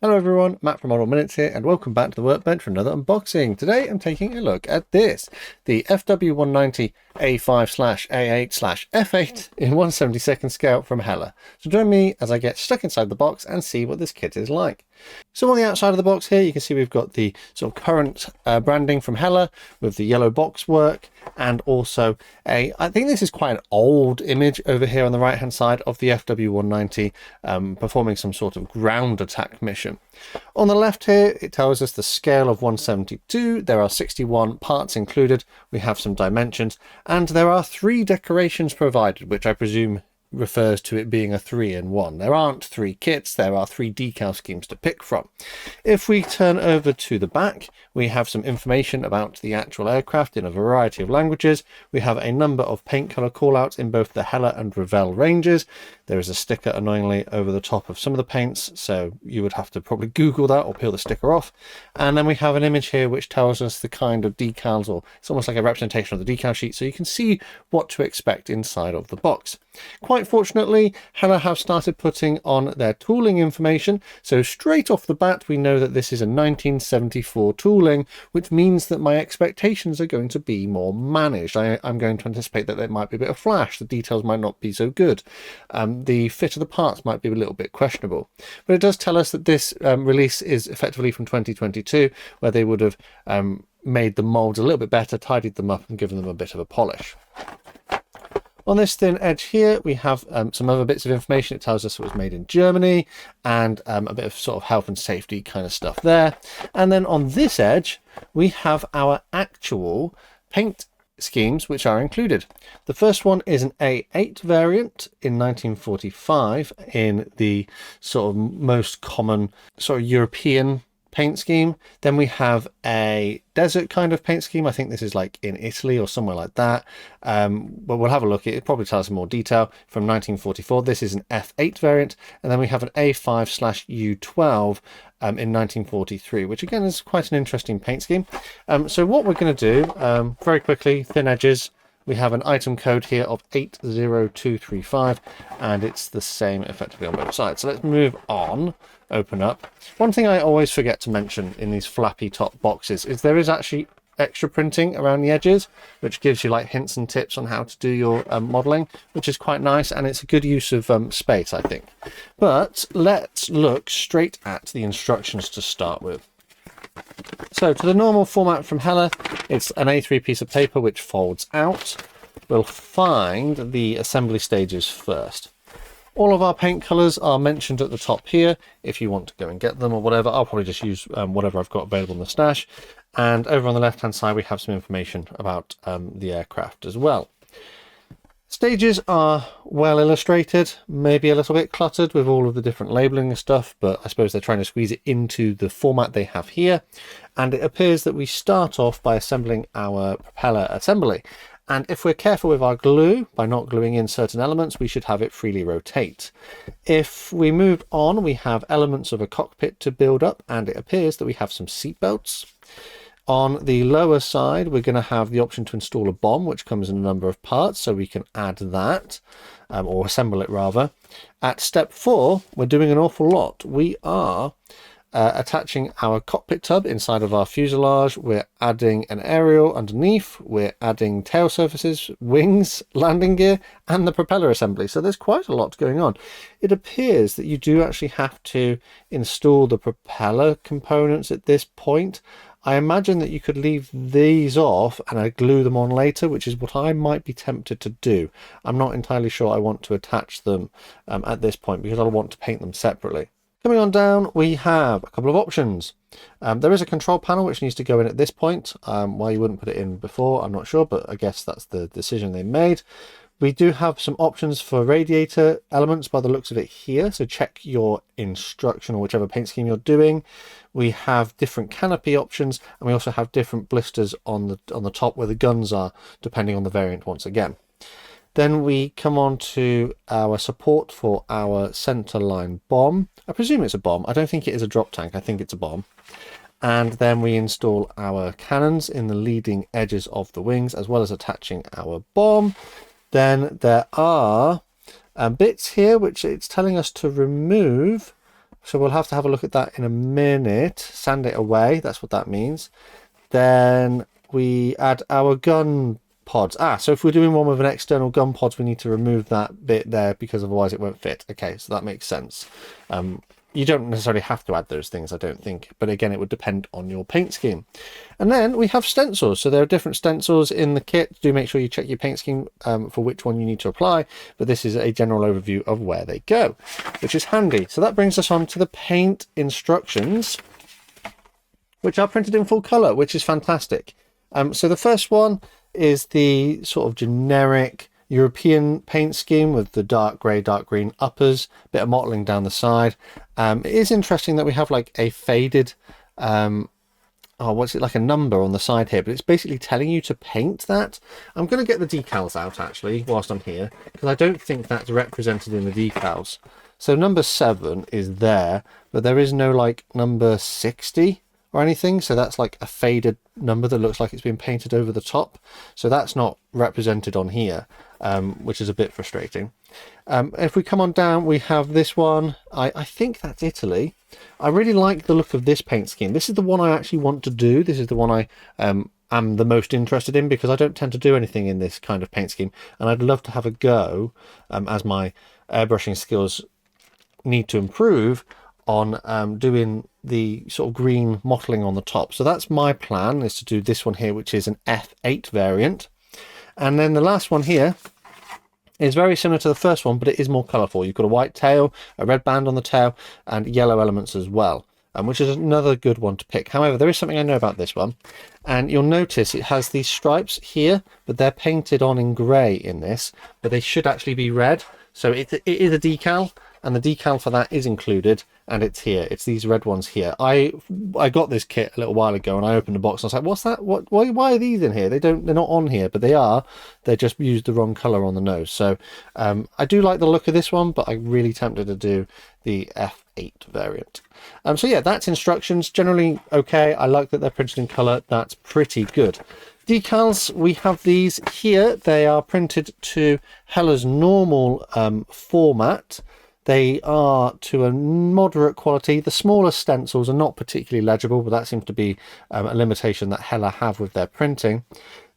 Hello everyone, Matt from Model Minutes here, and welcome back to the workbench for another unboxing. Today I'm taking a look at this, the FW190 A5/A8/F8 in 1/72 scale from Hella. So join me as I get stuck inside the box and see what this kit is like. So on the outside of the box here, you can see we've got the sort of current branding from Hella with the yellow box work, and also I think this is quite an old image over here on the right hand side of the FW190 performing some sort of ground attack mission. On the left here, it tells us the scale of 172. There are 61 parts included. We have some dimensions, and there are 3 decorations provided, which I presume refers to it being a 3-in-1. There aren't 3 kits, there are 3 decal schemes to pick from. If we turn over to the back, we have some information about the actual aircraft in a variety of languages. We have a number of paint colour callouts in both the Hella and Revell ranges. There is a sticker annoyingly over the top of some of the paints, so you would have to probably Google that or peel the sticker off. And then we have an image here which tells us the kind of decals, or it's almost like a representation of the decal sheet, so you can see what to expect inside of the box. Quite fortunately, Hella have started putting on their tooling information, so straight off the bat we know that this is a 1974 tooling, which means that my expectations are going to be more managed. I'm going to anticipate that there might be a bit of flash, the details might not be so good. The fit of the parts might be a little bit questionable, but it does tell us that this release is effectively from 2022, where they would have made the molds a little bit better, tidied them up and given them a bit of a polish. On this thin edge here, we have some other bits of information. It tells us it was made in Germany, and a bit of sort of health and safety kind of stuff there. And then on this edge, we have our actual paint schemes which are included. The first one is an A8 variant in 1945 in the sort of most common sort of European paint scheme. Then we have a desert kind of paint scheme. I think this is like in Italy or somewhere like that, but we'll have a look. It probably tells us more detail. From 1944, this is an F8 variant, and then we have an A5/U12 in 1943, which again is quite an interesting paint scheme. So what we're going to do very quickly, thin edges, we have an item code here of 80235, and it's the same effectively on both sides. So let's move on, open up. One thing I always forget to mention in these flappy top boxes is there is actually extra printing around the edges, which gives you like hints and tips on how to do your modelling, which is quite nice, and it's a good use of space, I think. But let's look straight at the instructions to start with. So to the normal format from Hella, it's an A3 piece of paper which folds out. We'll find the assembly stages first. All of our paint colours are mentioned at the top here if you want to go and get them or whatever. I'll probably just use whatever I've got available in the stash. And over on the left hand side we have some information about the aircraft as well. Stages are well illustrated, maybe a little bit cluttered with all of the different labelling and stuff, but I suppose they're trying to squeeze it into the format they have here. And it appears that we start off by assembling our propeller assembly. And if we're careful with our glue, by not gluing in certain elements, we should have it freely rotate. If we move on, we have elements of a cockpit to build up, and it appears that we have some seat belts. On the lower side, we're going to have the option to install a bomb, which comes in a number of parts, so we can add that, or assemble it rather. At step 4, we're doing an awful lot. We are attaching our cockpit tub inside of our fuselage. We're adding an aerial underneath. We're adding tail surfaces, wings, landing gear, and the propeller assembly. So there's quite a lot going on. It appears that you do actually have to install the propeller components at this point. I imagine that you could leave these off and I glue them on later, which is what I might be tempted to do. I'm not entirely sure I want to attach them at this point because I'll want to paint them separately. Coming on down, we have a couple of options. There is a control panel which needs to go in at this point. Why you wouldn't put it in before, I'm not sure, but I guess that's the decision they made. We do have some options for radiator elements by the looks of it here, so check your instruction or whichever paint scheme you're doing. We have different canopy options, and we also have different blisters on the top where the guns are, depending on the variant once again. Then we come on to our support for our centerline bomb. I presume it's a bomb. I don't think it is a drop tank. I think it's a bomb. And then we install our cannons in the leading edges of the wings, as well as attaching our bomb. Then there are bits here which it's telling us to remove So we'll have to have a look at that in a minute. Sand it away, that's what that means. Then we add our gun pods. So if we're doing one with an external gun pods, we need to remove that bit there because otherwise it won't fit. Okay, so that makes sense. You don't necessarily have to add those things, I don't think, but again, it would depend on your paint scheme. And then we have stencils. So there are different stencils in the kit. Do make sure you check your paint scheme for which one you need to apply, but this is a general overview of where they go, which is handy. So that brings us on to the paint instructions, which are printed in full color, which is fantastic. So the first one is the sort of generic European paint scheme with the dark grey, dark green uppers, bit of mottling down the side. It is interesting that we have like a faded, what's it, like a number on the side here, but it's basically telling you to paint that. I'm going to get the decals out actually whilst I'm here, because I don't think that's represented in the decals. So number 7 is there, but there is no like number 60 or anything, so that's like a faded number that looks like it's been painted over the top, so that's not represented on here, which is a bit frustrating. If we come on down, we have this one. I think that's Italy. I really like the look of this paint scheme. This is the one I actually want to do. This is the one I am the most interested in, because I don't tend to do anything in this kind of paint scheme, and I'd love to have a go as my airbrushing skills need to improve on doing the sort of green mottling on the top. So that's my plan, is to do this one here, which is an F8 variant. And then the last one here is very similar to the first one, but it is more colourful. You've got a white tail, a red band on the tail, and yellow elements as well, which is another good one to pick. However, there is something I know about this one, and you'll notice it has these stripes here, but they're painted on in grey in this, but they should actually be red. So it is a decal, and the decal for that is included, and it's here. It's these red ones here. I got this kit a little while ago, and I opened the box and I was like, what's that? Why are these in here? They're not on here, but they are. They just used the wrong color on the nose. So I do like the look of this one, but I'm really tempted to do the F8 variant. So yeah, that's instructions. Generally okay. I like that they're printed in color. That's pretty good. Decals, we have these here. They are printed to Hella's normal format. They are to a moderate quality. The smaller stencils are not particularly legible, but that seems to be a limitation that Hella have with their printing.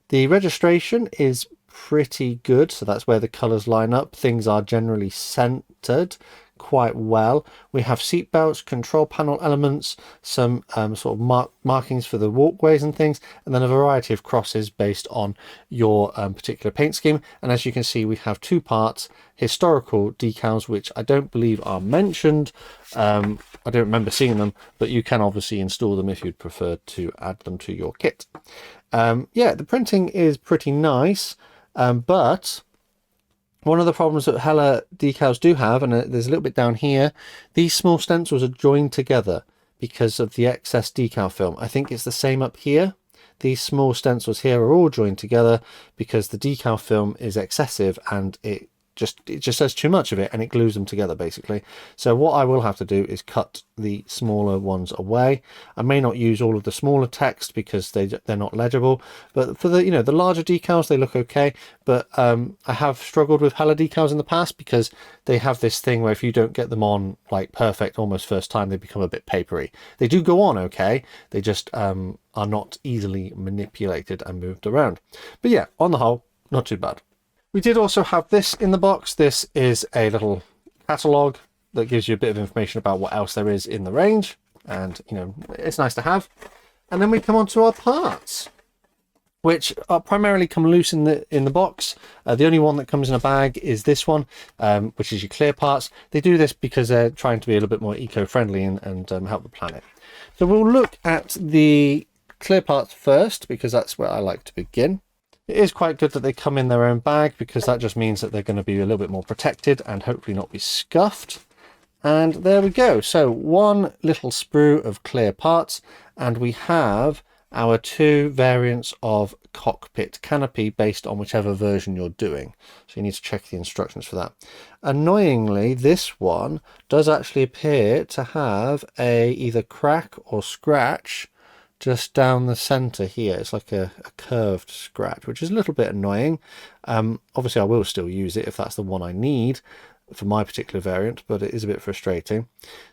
The registration is pretty good, so that's where the colours line up. Things are generally centred quite well. We have seat belts, control panel elements, some sort of markings for the walkways and things, and then a variety of crosses based on your particular paint scheme. And as you can see, we have 2 parts, historical decals, which I don't believe are mentioned. I don't remember seeing them, but you can obviously install them if you'd prefer to add them to your kit. Yeah, the printing is pretty nice, but one of the problems that Hella decals do have, and there's a little bit down here, these small stencils are joined together because of the excess decal film. I think it's the same up here. These small stencils here are all joined together because the decal film is excessive, and it just has too much of it, and it glues them together basically. So what I will have to do is cut the smaller ones away. I may not use all of the smaller text because they're not legible, but for the the larger decals, they look okay. But I have struggled with Hella decals in the past because they have this thing where if you don't get them on like perfect almost first time, they become a bit papery. They do go on okay, they just are not easily manipulated and moved around. But yeah, on the whole, not too bad. We did also have this in the box. This is a little catalogue that gives you a bit of information about what else there is in the range, and it's nice to have. And then we come on to our parts, which are primarily come loose in the box. The only one that comes in a bag is this one, which is your clear parts. They do this because they're trying to be a little bit more eco-friendly and help the planet. So we'll look at the clear parts first, because that's where I like to begin. It is quite good that they come in their own bag, because that just means that they're going to be a little bit more protected and hopefully not be scuffed. And there we go. So one little sprue of clear parts, and we have our 2 variants of cockpit canopy based on whichever version you're doing. So you need to check the instructions for that. Annoyingly, this one does actually appear to have a either crack or scratch just down the center here. It's like a curved scratch, which is a little bit annoying. Obviously I will still use it if that's the one I need, for my particular variant, but it is a bit frustrating.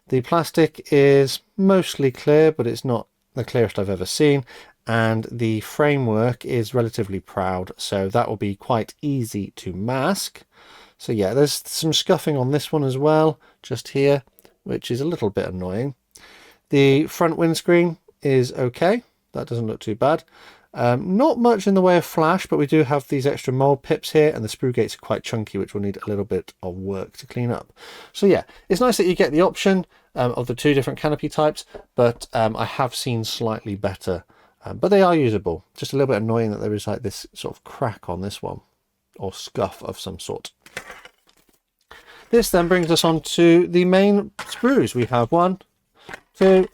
The plastic is mostly clear, but it's not the clearest I've ever seen, and the framework is relatively proud, so that will be quite easy to mask. So yeah, there's some scuffing on this one as well, just here, which is a little bit annoying. The front windscreen is okay, that doesn't look too bad. Not much in the way of flash, but we do have these extra mold pips here, and the sprue gates are quite chunky, which will need a little bit of work to clean up. So yeah, it's nice that you get the option of the two different canopy types, but I have seen slightly better, but they are usable. Just a little bit annoying that there is like this sort of crack on this one, or scuff of some sort. This then brings us on to the main sprues. We have 1, 2,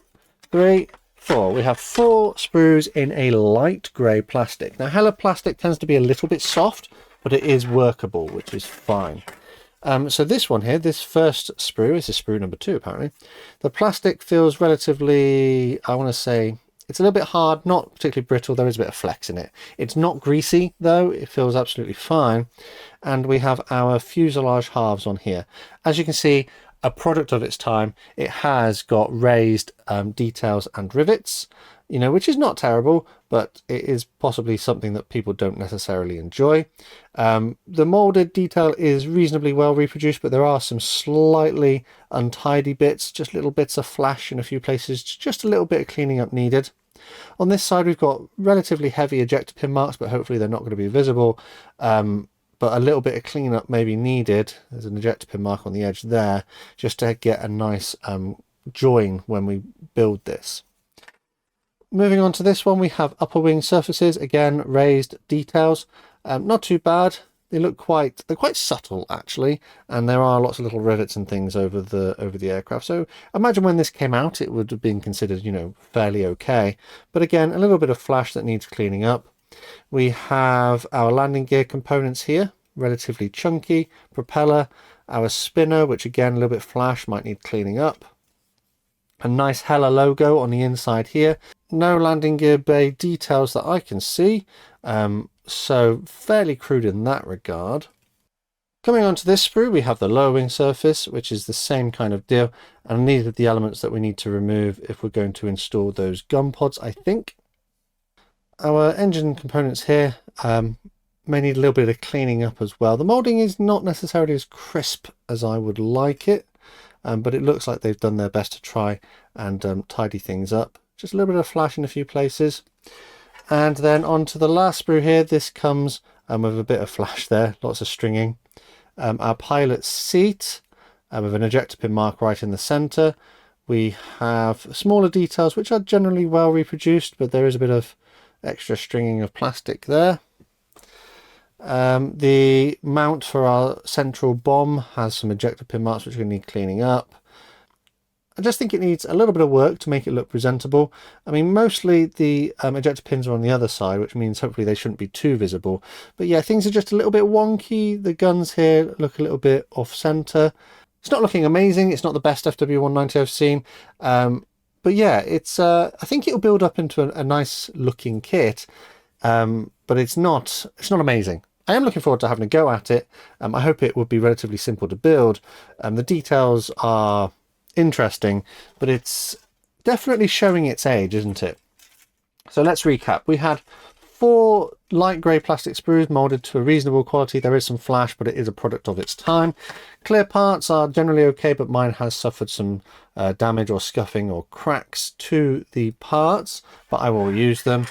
3, 4. We have 4 sprues in a light grey plastic. Now, Hella plastic tends to be a little bit soft, but it is workable, which is fine. So this one here, this first sprue, this is sprue number 2 apparently. The plastic feels relatively, I want to say, it's a little bit hard, not particularly brittle. There is a bit of flex in it. It's not greasy though. It feels absolutely fine. And we have our fuselage halves on here. As you can see, a product of its time. It has got raised details and rivets, you know, which is not terrible, but it is possibly something that people don't necessarily enjoy. The molded detail is reasonably well reproduced, but there are some slightly untidy bits, just little bits of flash in a few places, just a little bit of cleaning up needed. On this side, we've got relatively heavy ejector pin marks, but hopefully they're not going to be visible. But a little bit of cleanup may be needed. There's an ejector pin mark on the edge there, just to get a nice join when we build this. Moving on to this one, we have upper wing surfaces, again raised details. Not too bad. They're quite subtle actually, and there are lots of little rivets and things over the aircraft. So imagine when this came out, it would have been considered, you know, fairly okay. But again, a little bit of flash that needs cleaning up. We have our landing gear components here, relatively chunky, propeller, our spinner, which again, a little bit flash, might need cleaning up. A nice Hella logo on the inside here. No landing gear bay details that I can see, so fairly crude in that regard. Coming on to this sprue, we have the lower wing surface, which is the same kind of deal, and these are the elements that we need to remove if we're going to install those gun pods, I think. Our engine components here may need a little bit of cleaning up as well. The moulding is not necessarily as crisp as I would like it, but it looks like they've done their best to try and tidy things up. Just a little bit of flash in a few places. And then on to the last sprue here. This comes with a bit of flash there, lots of stringing. Our pilot seat with an ejector pin mark right in the centre. We have smaller details which are generally well reproduced, but there is a bit of extra stringing of plastic there. The mount for our central bomb has some ejector pin marks which are going to need cleaning up. I just think it needs a little bit of work to make it look presentable. I mean, mostly the ejector pins are on the other side, which means hopefully they shouldn't be too visible. But yeah, things are just a little bit wonky. The guns here look a little bit off center. It's not looking amazing. It's not the best FW190 I've seen. But yeah, it's I think it'll build up into a nice looking kit, but it's not amazing. I am looking forward to having a go at it. I hope it would be relatively simple to build. The details are interesting, but it's definitely showing its age, isn't it? So let's recap. We had 4 light grey plastic sprues molded to a reasonable quality. There is some flash, but it is a product of its time. Clear parts are generally okay, but mine has suffered some damage or scuffing or cracks to the parts, but I will use them.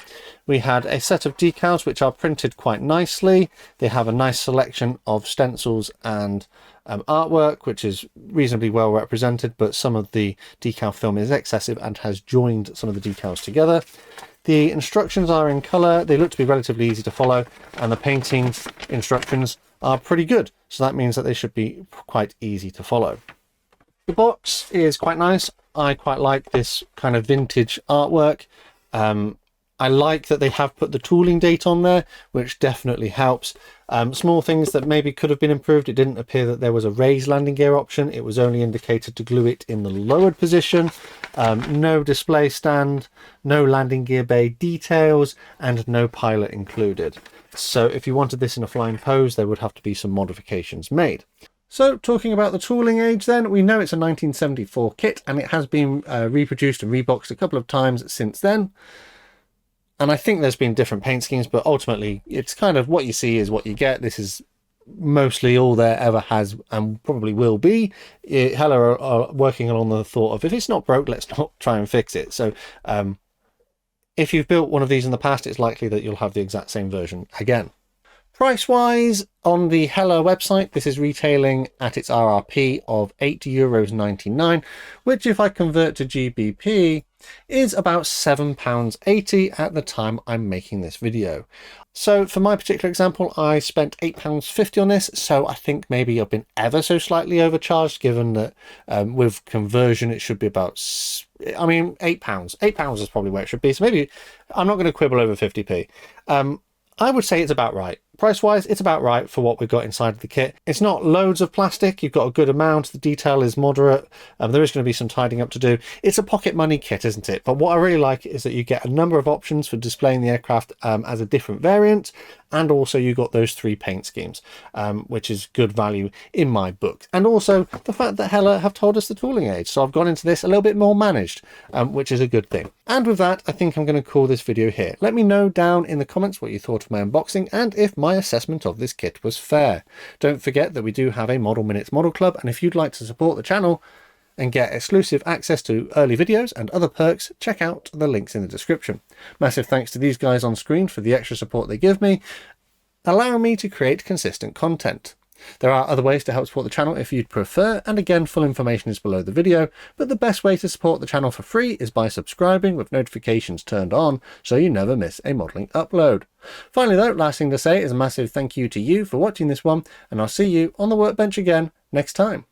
We had a set of decals which are printed quite nicely. They have a nice selection of stencils and artwork, which is reasonably well represented, but some of the decal film is excessive and has joined some of the decals together. The instructions are in colour, they look to be relatively easy to follow, and the painting instructions are pretty good, so that means that they should be quite easy to follow. The box is quite nice. I quite like this kind of vintage artwork. I like that they have put the tooling date on there, which definitely helps. Small things that maybe could have been improved. It didn't appear that there was a raised landing gear option. It was only indicated to glue it in the lowered position. No display stand, no landing gear bay details, and no pilot included. So if you wanted this in a flying pose, there would have to be some modifications made. So talking about the tooling age then, we know it's a 1974 kit and it has been reproduced and reboxed a couple of times since then. And I think there's been different paint schemes, but ultimately it's kind of what you see is what you get. This is mostly all there ever has and probably will be. Hella are working along the thought of, if it's not broke, let's not try and fix it. So if you've built one of these in the past, it's likely that you'll have the exact same version again. Price-wise, on the Hella website, this is retailing at its RRP of €8.99, which if I convert to GBP is about £7.80 at the time I'm making this video. So for my particular example, I spent £8.50 on this, so I think maybe I've been ever so slightly overcharged, given that with conversion it should be about, I mean, £8. £8 is probably where it should be, so maybe I'm not going to quibble over 50p. I would say it's about right. Price-wise, it's about right for what we've got inside of the kit. It's not loads of plastic. You've got a good amount. The detail is moderate. There is going to be some tidying up to do. It's a pocket money kit, isn't it? But what I really like is that you get a number of options for displaying the aircraft as a different variant. And also you got those 3 paint schemes, which is good value in my book. And also the fact that Hella have told us the tooling age. So I've gone into this a little bit more managed, which is a good thing. And with that, I think I'm going to call this video here. Let me know down in the comments what you thought of my unboxing and if my assessment of this kit was fair. Don't forget that we do have a Model Minutes Model Club, and if you'd like to support the channel and get exclusive access to early videos and other perks, check out the links in the description. Massive thanks to these guys on screen for the extra support they give me, allowing me to create consistent content. There are other ways to help support the channel if you'd prefer, and again, full information is below the video, but the best way to support the channel for free is by subscribing with notifications turned on so you never miss a modelling upload. Finally though, last thing to say is a massive thank you to you for watching this one, and I'll see you on the workbench again next time.